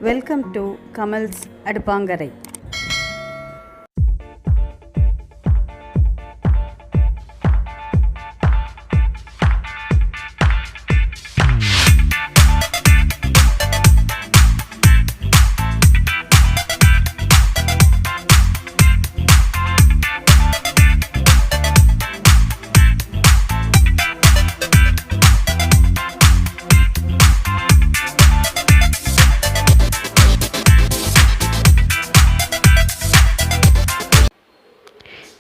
Welcome to KAMALS ADUPANKARAI.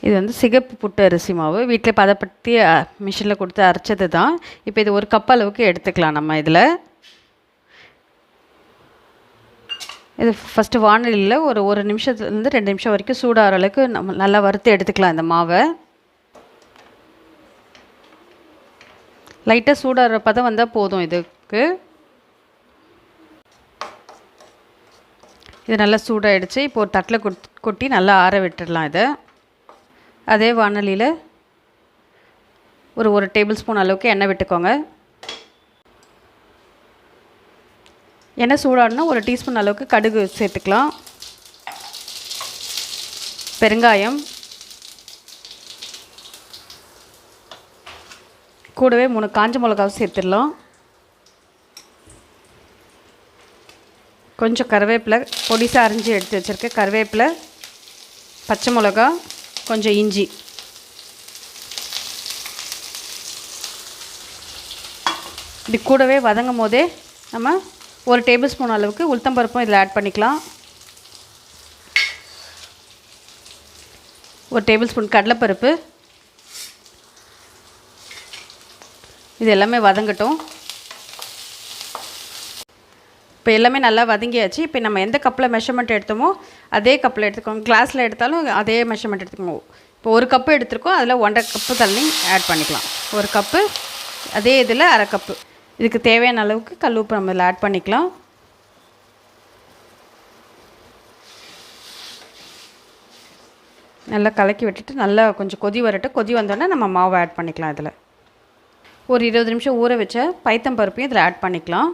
இது வந்து சிகப்பு புட்டு அரிசி மாவு வீட்டில் பதப்படுத்தி மிஷினில் கொடுத்து அரைச்சது தான். இப்போ இது ஒரு கப் அளவுக்கு எடுத்துக்கலாம். நம்ம இதில் இது ஃபஸ்ட்டு வானலியில் ஒரு நிமிஷத்துலேருந்து 2 நிமிஷம் வரைக்கும் சூடாகிற அளவுக்கு நம்ம நல்லா வறுத்து எடுத்துக்கலாம். இந்த மாவை லைட்டாக சூடாகிற பதம் வந்தால் போதும். இதுக்கு இது நல்லா சூடாகிடுச்சு. இப்போ ஒரு தட்டில் கொட்டி நல்லா ஆற விட்டுடலாம். இதை அதே வானலியில் ஒரு டேபிள் ஸ்பூன் அளவுக்கு எண்ணெய் விட்டுக்கோங்க. எண்ணெய் சூடானா ஒரு டீஸ்பூன் அளவுக்கு கடுகு சேர்த்துக்கலாம். பெருங்காயம், கூடவே 3 காஞ்ச மிளகாவும் சேர்த்துடலாம். கொஞ்சம் கருவேப்பிலை, பொடிசாக அரிஞ்சு எடுத்து வச்சுருக்கேன். கருவேப்பிலை, பச்சை மிளகா, கொஞ்சம் இஞ்சி. இது கூடவே வதங்கும் போதே நம்ம ஒரு டேபிள் ஸ்பூன் அளவுக்கு உளுத்தம்பருப்பும் இதில் ஆட் பண்ணிக்கலாம். ஒரு டேபிள் ஸ்பூன் கடலைப்பருப்பு. இது எல்லாமே வதங்கட்டும். இப்போ எல்லாமே நல்லா வதங்கியாச்சு. இப்போ நம்ம எந்த கப்பில் மெஷர்மெண்ட் எடுத்தோமோ அதே கப்பில் எடுத்துக்கோங்க. கிளாஸில் எடுத்தாலும் அதே மெஷர்மெண்ட் எடுத்துக்கோங்க. இப்போ ஒரு கப்பு எடுத்துருக்கோம், அதில் 1.5 கப்பு தண்ணி ஆட் பண்ணிக்கலாம். ஒரு கப்பு அதே இதில் 1/2 கப்பு. இதுக்கு தேவையான அளவுக்கு கல் உப்பு நம்ம இதில் ஆட் பண்ணிக்கலாம். நல்லா கலக்கி விட்டுட்டு நல்லா கொஞ்சம் கொதி வரட்டும். கொதி வந்தோடனே நம்ம மாவை ஆட் பண்ணிக்கலாம். இதில் ஒரு 20 நிமிஷம் ஊற வச்ச பைத்தம் பருப்பையும் இதில் ஆட் பண்ணிக்கலாம்.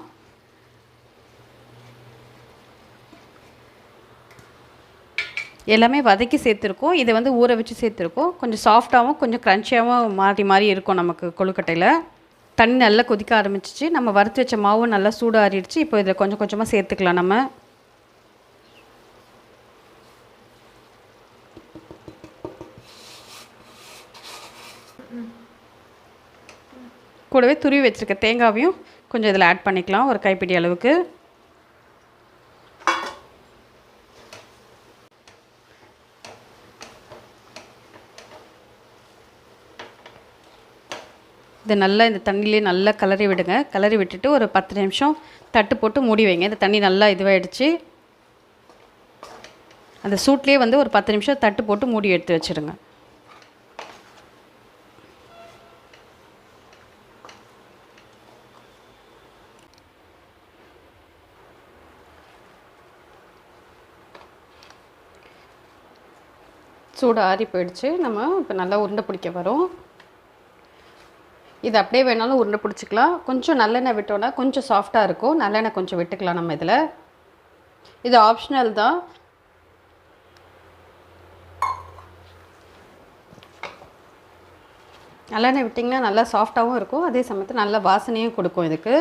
எல்லாமே வதக்கி சேர்த்துருக்கோம். இதை வந்து ஊற வச்சு சேர்த்துருக்கோம். கொஞ்சம் சாஃப்டாகவும் கொஞ்சம் க்ரன்ச்சியாகவும் மாறி இருக்கும் நமக்கு கொழுக்கட்டையில். தண்ணி நல்லா கொதிக்க ஆரம்பிச்சிச்சு. நம்ம வறுத்து வச்ச மாவும் நல்லா சூடாறிடுச்சு. இப்போ இதில் கொஞ்சம் கொஞ்சமாக சேர்த்துக்கலாம். நம்ம கூடவே துருவி வச்சுருக்க தேங்காவையும் கொஞ்சம் இதில் ஆட் பண்ணிக்கலாம். ஒரு கைப்பிடி அளவுக்கு. இதை நல்லா இந்த தண்ணியிலே நல்லா கிளறி விடுங்க. கிளறி விட்டுட்டு ஒரு 10 நிமிஷம் தட்டு போட்டு மூடி வைங்க. இந்த தண்ணி நல்லா இதுவாகிடுச்சு. அந்த சூட்லேயே வந்து ஒரு 10 நிமிஷம் தட்டு போட்டு மூடி எடுத்து வச்சுருங்க. சூடு ஆறி போயிடுச்சு. நம்ம இப்போ நல்லா உருண்டை பிடிக்க வரும். இது அப்படியே வேணாலும் உருண்டை பிடிச்சிக்கலாம். கொஞ்சம் நல்லெண்ணெய் விட்டோன்னா கொஞ்சம் சாஃப்டாக இருக்கும். நல்லெண்ணெய் கொஞ்சம் விட்டுக்கலாம் நம்ம இதில். இது ஆப்ஷனல் தான். நல்லெண்ணெய் விட்டிங்கன்னா நல்லா சாஃப்டாகவும் இருக்கும். அதே சமயத்தில் நல்ல வாசனையும் கொடுக்கும். இதுக்கு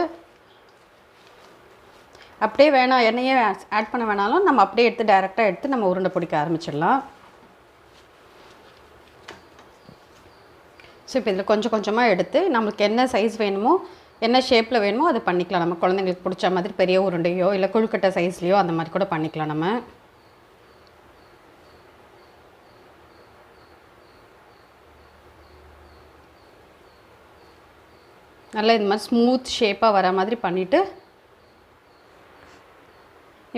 அப்படியே வேணாம் எண்ணெயே ஆட் பண்ண வேணாலும் நம்ம அப்படியே எடுத்து டைரெக்டாக எடுத்து நம்ம உருண்டை பிடிக்க ஆரம்பிச்சிடலாம். ஸோ இப்போ இதில் கொஞ்சம் கொஞ்சமாக எடுத்து நம்மளுக்கு என்ன சைஸ் வேணுமோ என்ன ஷேப்பில் வேணுமோ அதை பண்ணிக்கலாம். நம்ம குழந்தைங்களுக்கு பிடிச்ச மாதிரி பெரிய உருண்டையோ இல்லை கொழுக்கட்டை சைஸ்லேயோ அந்த மாதிரி கூட பண்ணிக்கலாம். நம்ம நல்லா இந்த மாதிரி ஸ்மூத் ஷேப்பாக வர மாதிரி பண்ணிவிட்டு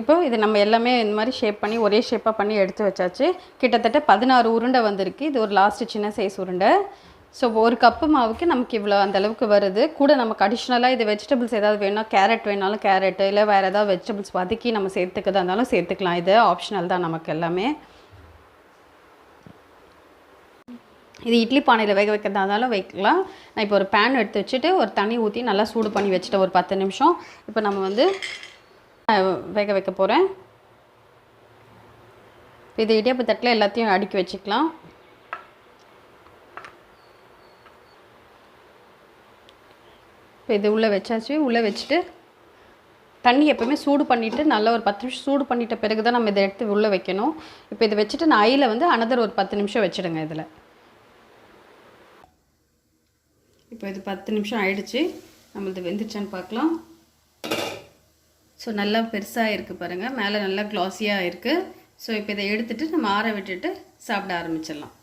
இப்போ இது நம்ம எல்லாமே இந்த மாதிரி ஷேப் பண்ணி ஒரே ஷேப்பாக பண்ணி எடுத்து வச்சாச்சு. கிட்டத்தட்ட 16 உருண்டை வந்திருக்கு. இது ஒரு லாஸ்ட்டு சின்ன சைஸ் உருண்டை. ஸோ ஒரு கப்பு மாவுக்கு நமக்கு இவ்வளோ அந்தளவுக்கு வருது. கூட நமக்கு அடிஷ்னலாக இது வெஜிடபிள்ஸ் ஏதாவது வேணும்னா கேரட் வேணாலும் கேரட்டு இல்லை வேறு ஏதாவது வெஜிடபிள்ஸ் வதக்கி நம்ம சேர்த்துக்கிறதா இருந்தாலும் சேர்த்துக்கலாம். இது ஆப்ஷனல் தான் நமக்கு எல்லாமே. இது இட்லி பானையில் வேக வைக்கிறதா இருந்தாலும் வைக்கலாம். நான் இப்போ ஒரு பேன் எடுத்து வச்சுட்டு ஒரு தண்ணி ஊற்றி நல்லா சூடு பண்ணி வச்சுட்டேன் ஒரு 10 நிமிஷம். இப்போ நம்ம வந்து வேக வைக்க போகிறேன். இது இடியாப்பு தட்டில் எல்லாத்தையும் அடுக்கி வச்சுக்கலாம். இப்போ இது உள்ளே வச்சாச்சு. உள்ளே வச்சுட்டு தண்ணி எப்போவுமே சூடு பண்ணிவிட்டு நல்லா ஒரு 10 நிமிஷம் சூடு பண்ணிட்ட பிறகு தான் நம்ம இதை எடுத்து உள்ளே வைக்கணும். இப்போ இதை வச்சுட்டு நான் ஐயில் வந்து அனதர் ஒரு 10 நிமிஷம் வச்சுடுங்க இதில். இப்போ இது 10 நிமிஷம் ஆயிடுச்சு. நம்மளது வெந்துருச்சான்னு பார்க்கலாம். ஸோ நல்லா பெருசாக இருக்குது பாருங்கள், மேலே நல்லா க்ளாஸியாக இருக்குது. ஸோ இப்போ இதை எடுத்துகிட்டு நம்ம ஆற விட்டுட்டு சாப்பிட ஆரம்பிச்சிடலாம்.